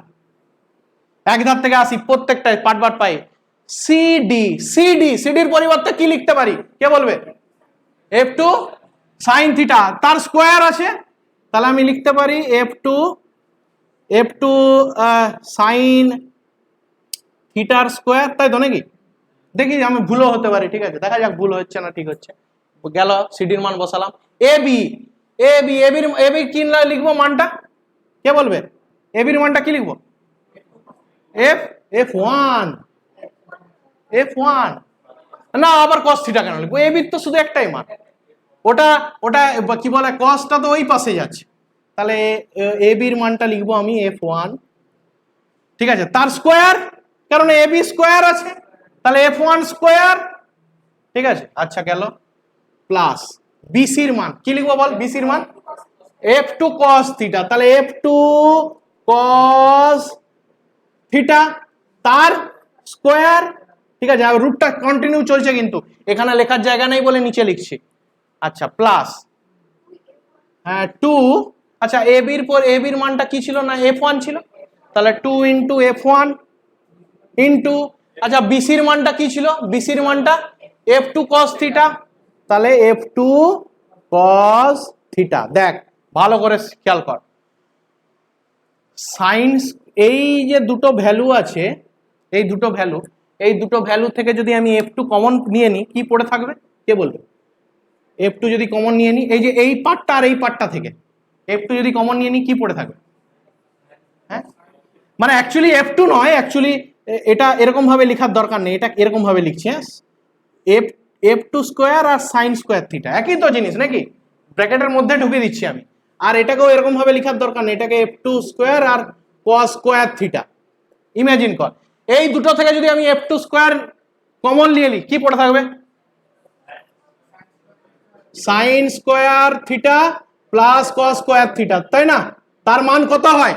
এক ধার থেকে আসি প্রত্যেকটাই পার্ট পাই, সিডির পরিবর্তে কি লিখতে পারি কে বলবে? F2 sin থিটা, তার স্কোয়ার আছে, তাহলে আমি লিখতে পারি F2 sin থিটার স্কোয়ার, তাই তো নাকি? দেখি আমি ভুলও হতে পারি, ঠিক আছে, দেখা যাক ভুল হচ্ছে না ঠিক হচ্ছে। গেল, সিডির মান বসালাম। এবি কি লিখবো মানটা, কে বলবে? এবির মানটা কি লিখবো? F1 না, আবার cos থিটা কেন লিখবো? এবির তো শুধু একটাই মান, ওটা কি বলে, কসটা তো ওই পাশে যাচ্ছে, তাহলে এবির মানটা লিখবো আমি F1, ঠিক আছে, তার স্কোয়ার, কারণ এবি স্কোয়ার আছে, তাহলে F1 স্কোয়ার, ঠিক আছে। আচ্ছা গেল, প্লাস বিসির মান কি লিখবো বল? বিসির মান F2 cos থিটা, তাহলে F2 cos থিটা তার স্কোয়ার, ঠিক আছে, আর রুটটা কন্টিনিউ চলছে কিন্তু এখানে লেখার জায়গা নেই বলে নিচে লিখছি। আচ্ছা প্লাস 2, আচ্ছা এবির মানটা কি ছিল না F1 ছিল, তাহলে 2 ইন্টু F1 ইন্টু, আচ্ছা বিসির মানটা কি ছিল? বিসির মানটা F2 cos থিটা, তাহলে F2 cos থিটা। দেখ ভালো করে খেয়াল কর, সাইন্স এই যে দুটো ভ্যালু আছে, এই দুটো ভ্যালু থেকে যদি আমি F2 কমন নিয়ে নিই কি পড়ে থাকবে কে বলবে? F2 যদি কমন নিয়ে নিই, এই যে এই পার্টটা আর এই পার্টটা থেকে F2 যদি কমন নিয়ে নিই কি পড়ে থাকবে? হ্যাঁ, মানে অ্যাকচুয়ালি F2 নয়, অ্যাকচুয়ালি এটা এরকম ভাবে লেখার দরকার নেই, এটা এরকম ভাবে লিখছি, হ্যাঁ, F2 স্কোয়ার আর সাইন স্কোয়ার থিটা একই তো জিনিস নাকি, ব্র্যাকেটের মধ্যে ঢুকে দিচ্ছি আমি, আর এটাকেও এরকম ভাবে লেখার দরকার নেই, এটাকে F2 স্কোয়ার আর cos স্কোয়ার থিটা। ইমাজিন কর এই দুটো থেকে যদি আমি F2 স্কোয়ার কমন নিয়ে নিই কি পড়ে থাকবে? Sine square theta plus cos square theta, তাই না? তার মান কত হয়?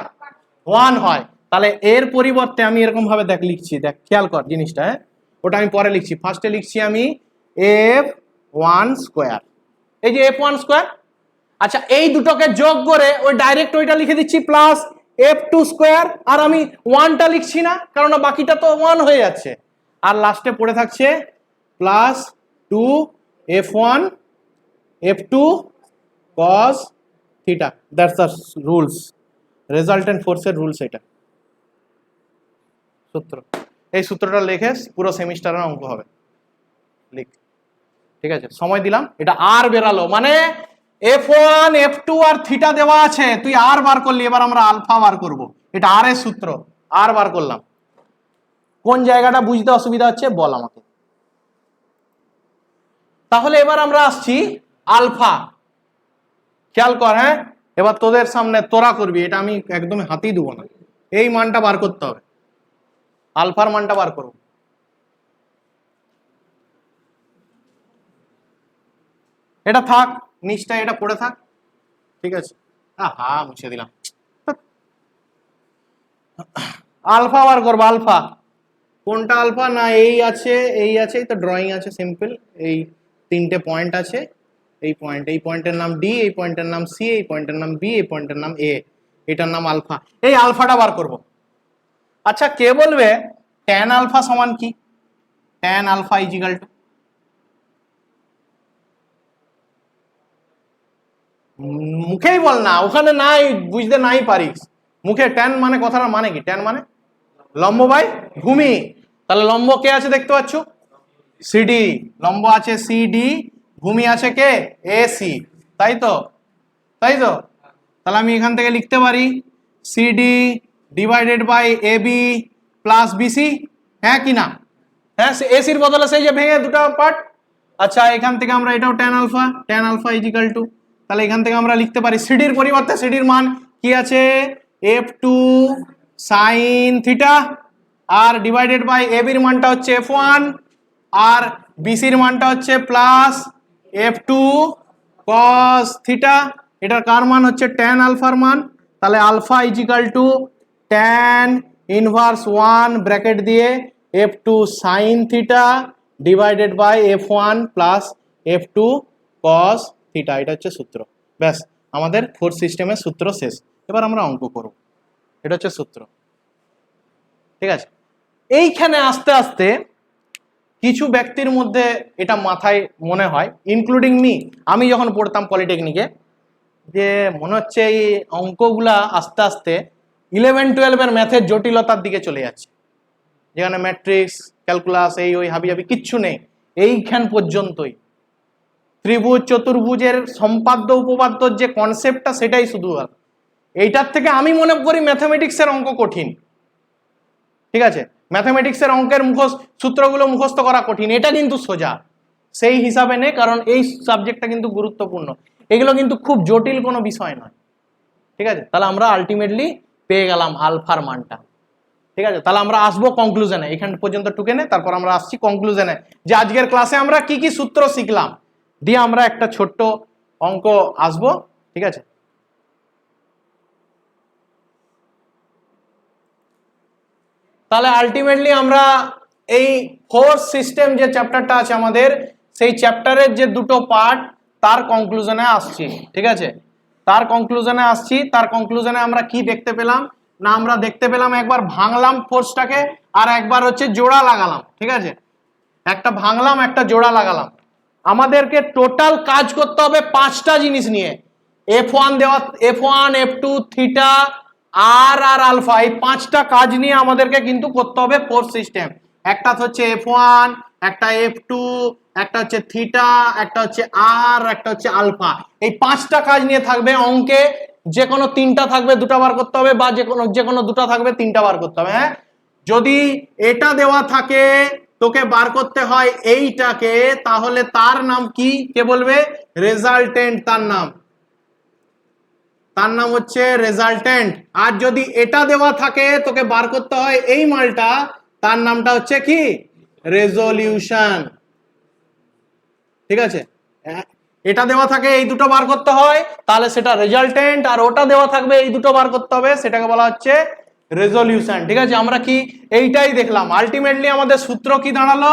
1 হয়। তাহলে এর পরিবর্তে আমি এরকম ভাবে দেখ লিখছি, দেখ খেয়াল কর জিনিসটা, হ্যাঁ ওটা আমি পরে লিখছি। ফার্স্টে লিখছি আমি f1 স্কোয়ার, এই যে f1 স্কোয়ার। আচ্ছা এই দুটোকে যোগ করে ওই ডাইরেক্ট ওইটা লিখে দিচ্ছি প্লাস f2 স্কোয়ার, আর আমি 1টা লিখছি না কারণ বাকিটা তো 1 হয়ে যাচ্ছে, আর লাস্টে পড়ে থাকছে plus 2f1 f2 cos theta. That's the rules, resultant ফোর্সের রুলস, এটা সূত্র। এই সূত্রটা লিখে পুরো সেমিস্টারের অঙ্ক হবে, লিখ। ঠিক আছে, সময় দিলাম। এটা আর বেরালো, মানে f1 f2 আর থিটা দেওয়া আছে, তুই আর বার করলি, এবার আমরা আলফা বার করব। এটা আর এর সূত্র, আর বার করলাম। কোন জায়গাটা বুঝতে অসুবিধা হচ্ছে বল আমাকে। তাহলে এবার আমরা আসছি আলফা। খেয়াল কর, হ্যাঁ এবার তোদের সামনে তোরা করবি, এটা আমি একদম হাতেই দেবো না। এই মানটা বার করতে হবে, আলফার মানটা বার করব। এটা থাক, নিচটা এটা পড়ে থাক, ঠিক আছে। হা মুছে দিলাম। আলফা বার করবো। আলফা কোনটা? আলফা না এই আছে, এই আছে, তো ড্রয়িং আছে সিম্পল। এই 3টে পয়েন্ট আছে, এই পয়েন্টের নাম ডি, এই পয়েন্টের নাম সি, এই পয়েন্টের নাম বি, এই পয়েন্টের নাম এ, এটার নাম আলফা। এই আলফাটা বার করব। আচ্ছা কে বলবে ট্যান আলফা সমান কি? ট্যান আলফা ইজিক্যাল টু, মুখেই বল না, ওখানে নাই বুঝতে নাই পারিস, মুখে। ট্যান মানে কথাটার মানে কি? ট্যান মানে লম্ব বাই ভূমি। তাহলে লম্ব কে আছে দেখতে পাচ্ছ? সিডি। লম্ব আছে সিডি, ভূমি আছে কে? এসি, তাই তো? তাই তো? তাহলে আমি এখান থেকে লিখতে পারি CD divided by AB plus BC, হ্যাঁ কি না? হ্যাঁ, এসির বদলে সেই যে ভেঙে দুটো পার্ট। আচ্ছা এখান থেকে আমরা এটাও ট্যান আলফা ইজিক্যাল টু, তাহলে এখান থেকে আমরা লিখতে পারি সিডির পরিবর্তে সিডির মান কি আছে? f2 সাইন থিটা, আর ডিভাইডেড বাই এবির মানটা হচ্ছে f1, আর বিসির মানটা হচ্ছে প্লাস f2 cos থিটা। এটার কার মান হচ্ছে? ট্যান আলফার মান। তাহলে alpha is equal to tan inverse 1 bracket দিয়ে f2 sine theta divided by f1 plus f2 cos theta. এটা হচ্ছে সূত্র। ব্যাস, আমাদের ফোর্থ সিস্টেমের সূত্র শেষ। এবার আমরা অঙ্ক করব। এটা হচ্ছে সূত্র, ঠিক আছে। এইখানে আস্তে আস্তে কিছু ব্যক্তির মধ্যে এটা মাথায় মনে হয়, ইনক্লুডিং মি, আমি যখন পড়তাম পলিটেকনিকে, যে মনে হচ্ছে এই অঙ্কগুলা আস্তে আস্তে 11-12 ম্যাথের জটিলতার দিকে চলে যাচ্ছে, যেখানে ম্যাট্রিক্স ক্যালকুলাস এই ওই হাবি কিচ্ছু নেই, এইখান পর্যন্তই। ত্রিভুজ চতুর্ভুজের সম্পাদ্য উপপাদ্যর যে কনসেপ্টটা সেটাই শুধু, এইটার থেকে আমি মনে করি ম্যাথামেটিক্সের অঙ্ক কঠিন। ঠিক আছে, ম্যাথামেটিক্সের অঙ্কের সূত্রগুলো মুখস্থ করা কঠিন, এটা কিন্তু সোজা সেই হিসাবে নেই, কারণ এই সাবজেক্টটা কিন্তু গুরুত্বপূর্ণ, এগুলো কিন্তু খুব জটিল কোনো বিষয় নয়। ঠিক আছে, তাহলে আমরা আলটিমেটলি পেয়ে গেলাম আলফার মানটা। ঠিক আছে, তাহলে আমরা আসবো কনক্লুশনে, এখান পর্যন্ত টুকে নে, তারপর আমরা আসছি কনক্লুশনে যে আজকের ক্লাসে আমরা কি কি সূত্র শিখলাম, দিয়ে আমরা একটা ছোট্ট অঙ্ক আসবো। ঠিক আছে, তাহলে আলটিমেটলি আমরা এই ফোর্স সিস্টেম যে চ্যাপ্টারটা আছে আমাদের, সেই চ্যাপ্টারের যে দুটো পার্ট তার কনক্লুশনে আসছি। ঠিক আছে, তার কনক্লুশনে আসছি। তার কনক্লুশনে আমরা কি দেখতে পেলাম না, আমরা দেখতে পেলাম একবার ভাঙলাম ফোর্সটাকে, আর একবার হচ্ছে জোড়া লাগালাম। ঠিক আছে, একটা ভাঙলাম একটা জোড়া লাগালাম। আমাদেরকে টোটাল কাজ করতে হবে 5টা জিনিস নিয়ে। F1 দেওয়া, F1 F2 থিটা আর আর আলফা, এই 5টা কাজ নিয়ে আমাদেরকে কিন্তু করতে হবে ফোর্স সিস্টেম। একটা হচ্ছে F1, একটা F2, একটা হচ্ছে থিটা, একটা হচ্ছে আর, একটা হচ্ছে আলফা। এই 5টা কাজ নিয়ে থাকবে অঙ্কে। যে কোনো 3টা থাকবে 2টা বার করতে হবে, বা যে কোনো 2টা থাকবে 3টা বার করতে হবে। হ্যাঁ, যদি এটা দেওয়া থাকে তোকে বার করতে হয় এইটাকে, তাহলে তার নাম কি? কে বলবে? রেজাল্টেন্ট। তার নাম হচ্ছে রেজাল্টেন্ট। আর যদি এটা দেওয়া থাকে তোকে বার করতে হয় এই মালটা, তার নামটা হচ্ছে কি? রেজলিউশন। ঠিক আছে, এটা দেওয়া থাকে এই দুটো বার করতে হয়, তাহলে সেটা রেজাল্টেন্ট, আর ওটা দেওয়া থাকবে এই দুটো বার করতে হবে, সেটাকে বলা হচ্ছে রেজলিউশন। ঠিক আছে, আমরা কি এইটাই দেখলাম, আলটিমেটলি আমাদের সূত্র কি দাঁড়ালো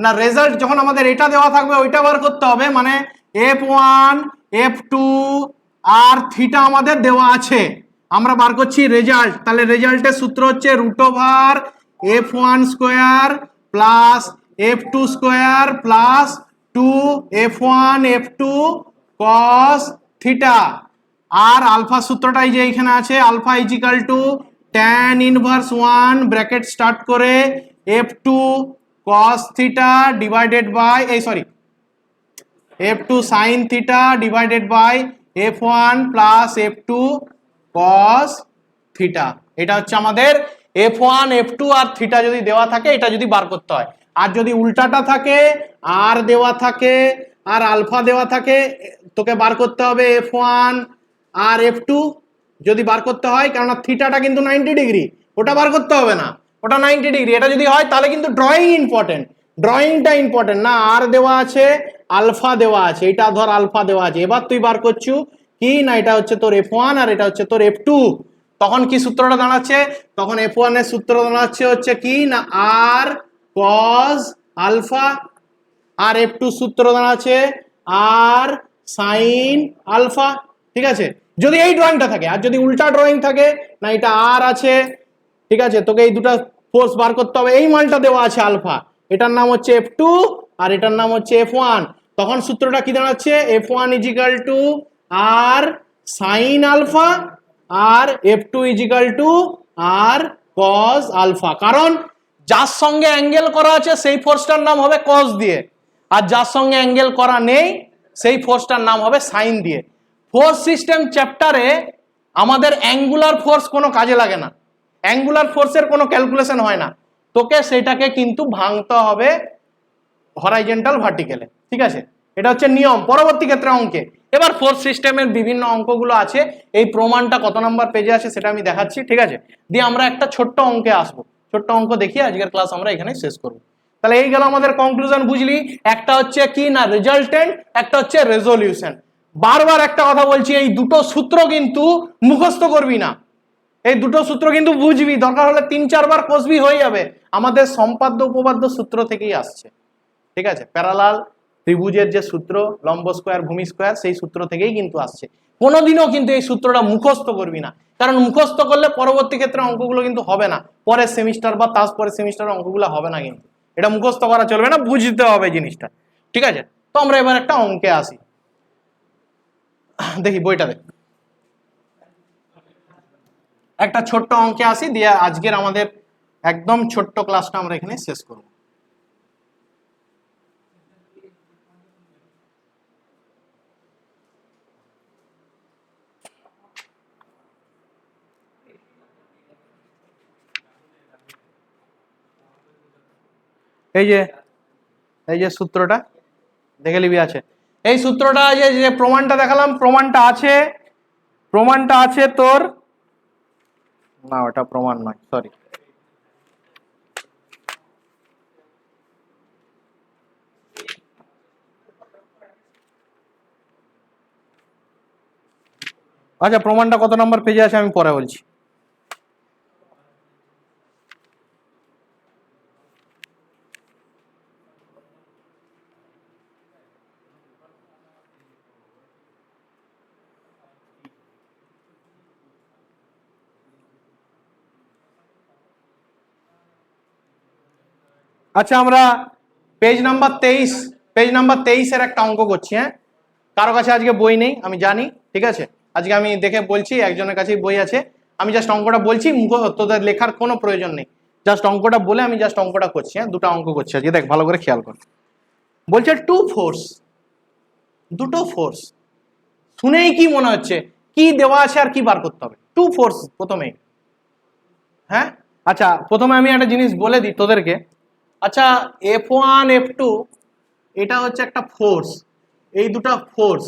না, রেজাল্ট যখন আমাদের এটা দেওয়া থাকবে ওইটা বার করতে হবে, মানে F1 F2 আর থিটা আমাদের দেওয়া আছে, আমরা বার করছি রেজাল্ট, তাহলে রেজাল্টের সূত্র হচ্ছে √F1 square plus F2 square plus 2 F1 F2 cos theta, আর আলফা সূত্রটাই যে এখানে আছে, alpha is equal to tan inverse 1 bracket start করে F2 cos theta divided by F2 sin theta divided by F1 plus F2 cos theta. এটা হচ্ছে আমাদের F1 F2 আর theta যদি দেওয়া থাকে এটা যদি বার করতে হয়, আর যদি উল্টাটা থাকে আর দেওয়া থাকে আর আলফা দেওয়া থাকে, তোকে বার করতে হবে F1 আর F2 যদি বার করতে হয়, কারণ থিটাটা কিন্তু 90 ডিগ্রি, ওটা বার করতে হবে না, ওটা 90 ডিগ্রি। এটা যদি হয় তাহলে কিন্তু ড্রয়িং ইম্পর্টেন্ট, ড্রয়িংটা ইম্পর্টেন্ট না, আর দেওয়া আছে আলফা দেওয়া আছে, এটা ধর আলফা দেওয়া আছে, এবার তুই বার করছু কি না, এটা হচ্ছে তোর F1 আর এটা হচ্ছে তোর F2, তখন কি সূত্রটা দাঁড়াচ্ছে, তখন F1 এর সূত্র দাঁড়াচ্ছে হচ্ছে কি না আর cos আলফা, আর F2 সূত্র দাঁড়াচ্ছে আর sin আলফা। ঠিক আছে, যদি এই ড্রয়িংটা থাকে, আর যদি উল্টা ড্রয়িং থাকে না, এটা আর আছে, ঠিক আছে, তোকে এই দুটো ফোর্স বার করতে হবে, এই মানটা দেওয়া আছে আলফা, এটার নাম হচ্ছে F2 আর এটার নাম হচ্ছে F1, তখন সূত্রটা কি দাঁড়াচ্ছে F1 ইজিক্যাল টু আর sin আলফা আর F2 ইজিক্যাল টু আর cos আলফা, কারণ যার সঙ্গে অ্যাঙ্গেল করা আছে সেই ফোর্সটার নাম হবে cos দিয়ে, আর যার সঙ্গে অ্যাঙ্গেল করা নেই সেই ফোর্সটার নাম হবে সাইন দিয়ে। ফোর্স সিস্টেম চ্যাপ্টারে আমাদের অ্যাঙ্গুলার ফোর্স কোনো কাজে লাগে না, অ্যাঙ্গুলার ফোর্সের কোনো ক্যালকুলেশন হয় না, তোকে সেটাকে কিন্তু ভাঙতে হবে হরাইজন্টাল ভার্টিক্যালে। ঠিক আছে, এটা হচ্ছে নিয়ম পরবর্তী ক্ষেত্রে অঙ্কে। এবার ফোর্স সিস্টেমের বিভিন্ন অঙ্কগুলো আছে, এই প্রমাণটা কত নম্বর পেজে আছে সেটা আমি দেখাচ্ছি। ঠিক আছে, দিয়ে আমরা একটা ছোট্ট অঙ্কে আসবো, ছোট্ট অঙ্ক দেখিয়ে আজকের ক্লাস আমরা এখানে শেষ করব। তাহলে এই গেল আমাদের কনক্লুশন, বুঝলি, একটা হচ্ছে কি না রেজাল্টেন্ট, একটা হচ্ছে রেজলিউশন। বারবার একটা কথা বলছি, এই দুটো সূত্র কিন্তু মুখস্থ করবি না, এই দুটো সূত্র কিন্তু বুঝবি, দরকার হলে 3-4 বার কষবি, হয়ে যাবে, আমাদের সম্পাদ্য উপপাদ্য সূত্র থেকেই আসছে। ঠিক আছে, প্যারালাল ত্রিভুজের যে সূত্র, লম্ব স্কয়ার ভূমি স্কয়ার, সেই সূত্র থেকেই কিন্তু আসছে। কোনোদিনও কিন্তু এই সূত্রটা মুখস্থ করবি না, কারণ মুখস্থ করলে পরবর্তী ক্ষেত্রে অঙ্কগুলো কিন্তু হবে না, পরের সেমিস্টার বা তারপরের সেমিস্টার অঙ্কগুলো হবে না, কিন্তু এটা মুখস্থ করা চলবে না, বুঝতে হবে জিনিসটা। ঠিক আছে, তো আমরা এবার একটা অঙ্কে আসি, দেখি বইটা দেখ, একটা ছোট্ট অঙ্কে আসি, দিয়ে আজকের আমাদের একদম ছোট্ট ক্লাসটা আমরা এখানে শেষ করব। এই যে সূত্রটা দেখে নিবি আছে, এই সূত্রটা যে প্রমাণটা দেখালাম, প্রমাণটা আছে তোর, না ওটা প্রমাণ নয়, সরি, আচ্ছা প্রমাণটা কত নম্বর পেজে আছে আমি পরে বলছি। আচ্ছা আমরা পেজ নাম্বার 23 এর একটা অঙ্ক করছি। হ্যাঁ, কারো কাছে আজকে বই নেই আমি জানি, ঠিক আছে, আজকে আমি দেখে বলছি, একজনের কাছেই বই আছে, আমি জাস্ট অঙ্কটা বলছি, তোদের লেখার কোনো প্রয়োজন নেই, জাস্ট অঙ্কটা বলে আমি জাস্ট অঙ্কটা করছি। হ্যাঁ, দুটো অঙ্ক করছি আজকে, দেখ ভালো করে খেয়াল কর। বলছে দুটো ফোর্স, শুনেই কি মনে হচ্ছে কি দেওয়া আছে আর কি বার করতে হবে, টু ফোর্স প্রথমেই। হ্যাঁ, আচ্ছা প্রথমে আমি একটা জিনিস বলে দিই তোদেরকে, আচ্ছা F1 F2 এটা হচ্ছে একটা ফোর্স, এই দুটো ফোর্স,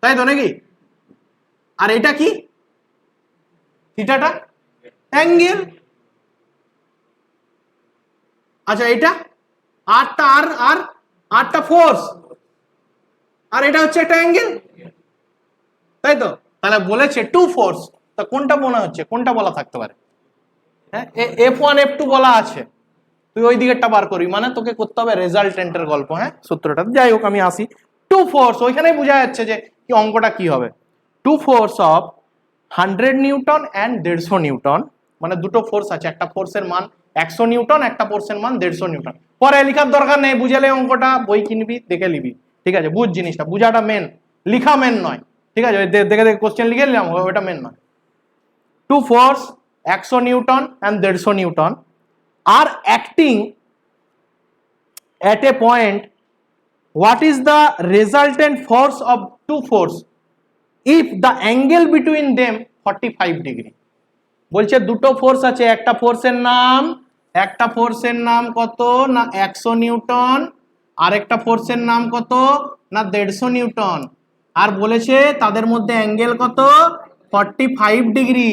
তাই তো নাকি, আর এটা কি থিটাটা অ্যাঙ্গেল, আচ্ছা এটা আরটা ফোর্স, আর এটা হচ্ছে একটা অ্যাঙ্গেল, তাই তো? তাহলে বলেছে টু ফোর্স, তা কোনটা মনে হচ্ছে, কোনটা বলা থাকতে পারে? হ্যাঁ, F1 F2 বলা আছে, তুই ওই দিকেরটা বার করবি, মানে তোকে করতে হবে রেজাল্টেন্টের গল্প। হ্যাঁ, সূত্রটা যাই হোক আমি আসি। টু ফোর্স, ওইখানেই বোঝা যাচ্ছে যে কি অঙ্কটা কি হবে। Two force of 100 newton and 150 newton, মানে দুটো ফোর্স আছে, একটা ফোর্সের মান 100 নিউটন, একটা ফোর্সের মান 150 নিউটন। পরে লেখার দরকার নেই, বুঝালে অঙ্কটা বই কিনবি, দেখে নিবি, ঠিক আছে? বুঝ জিনিসটা, বুঝাটা মেন, লিখা মেন নয়, ঠিক আছে? ওই দেখে দেখে কোশ্চেন লিখে নিলাম, ওটা মেন নয়। Two force 100 newton and 150 newton are acting at a point. What is the resultant force of two force if the angle between them 45 degree? বলছে দুটো ফোর্স আছে, একটা ফোর্সের নাম কত না 100 নিউটন, আর একটা ফোর্সের নাম কত না 150 নিউটন, আর বলেছে তাদের মধ্যে অ্যাঙ্গেল কত 45 ডিগ্রি।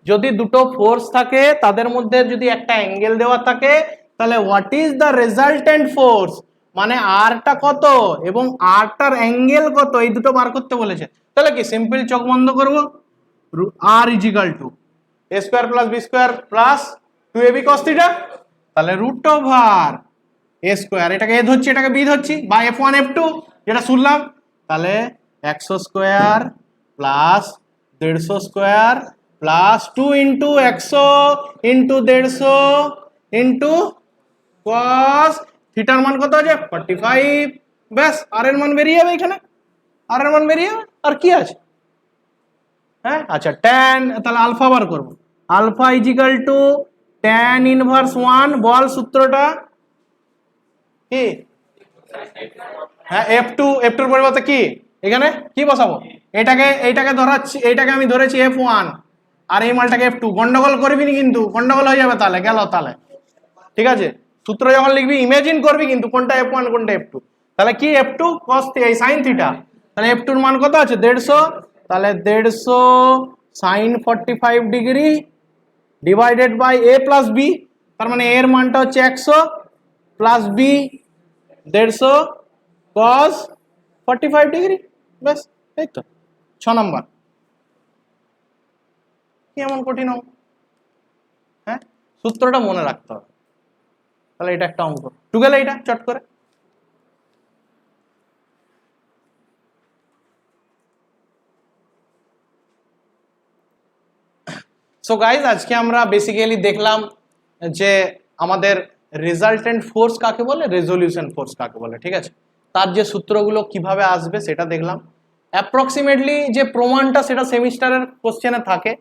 যদি দুটো ফোর্স থাকে, তাদের মধ্যে যদি একটা অ্যাঙ্গেল দেওয়া থাকে, তাহলে what is the resultant force, মানে আরটা কত এবং আরটার অ্যাঙ্গেল কত, এই দুটো বার করতে বলেছে। তাহলে কি সিম্পল চোখ বন্ধ করব, আর equal to a square plus B square plus 2ab cos theta, তাহলে রুট ওভার a স্কয়ার, এটাকে a ধরছি এটাকে b ধরছি, বা f1 f2 যেটা শুনলাম, তাহলে 100 square plus 150 square plus 2 into 100 into 150 into cos থিটার মান কত আছে 45, ব্যাস আর এর মান বেরিয়ে যাবে, এখানে আর এর মান বেরিয়ে যাবে, আর কি আছে? হ্যাঁ, আচ্ছা tan, তাহলে আলফা বার করব, alpha is equal to tan inverse 1, বল সূত্রটা কি? হ্যাঁ, f2 এর পরিবর্তে কি এখানে কি বসাবো? এইটাকে ধরাচ্ছি, এইটাকে আমি ধরেছি f1 আর এই মালটাকে f2, গন্ডগোল করবি না কিন্তু, গন্ডগোল হয়ে যাবে, তাহলে গেল, তাহলে ঠিক আছে? সূত্র যখন লিখবি ইমাজিন করবি কিন্তু কোনটা f1 কোনটা f2। তাহলে কি f2 cos এই sin থিটা, তাহলে f2 এর মান কত আছে 150, তাহলে 150 sin 45 degree divided by a plus b, তার মানে a এর মানটা হচ্ছে 100 প্লাস b 150 cos 45 ডিগ্রি, ব্যাস এই তো 6 নাম্বার। কি এমন কঠিন অঙ্ক? হ্যাঁ, সূত্রটা মনে রাখতে হবে, তাহলে এটা একটা অঙ্ক টু গেলে এটা চট করে। সো গাইজ, আজকে আমরা বেসিক্যালি দেখলাম যে আমাদের রেজাল্টেন্ট ফোর্স কাকে বলে, রেজলিউশন ফোর্স কাকে বলে, ঠিক আছে? তার যে সূত্রগুলো কিভাবে আসবে সেটা দেখলাম। অ্যাপ্রক্সিমেটলি যে প্রমাণটা সেটা সেমিস্টারের কোশ্চেনে থাকে,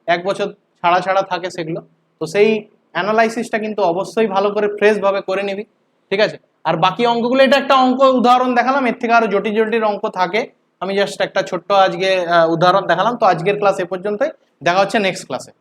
এক বছর ছাড়া ছাড়া থাকে সেগুলো, তো সেই অ্যানালাইসিসটা কিন্তু অবশ্যই ভালো করে ফ্রেশ ভাবে করে নিবি, ঠিক আছে? আর বাকি অঙ্কগুলো, এটা একটা অঙ্ক উদাহরণ দেখালাম, এর থেকে আরো জটিল জটিল অঙ্ক থাকে, আমি জাস্ট একটা ছোট্ট আজকে উদাহরণ দেখালাম। তো আজকের ক্লাস এ পর্যন্তই, দেখা হচ্ছে নেক্সট ক্লাসে।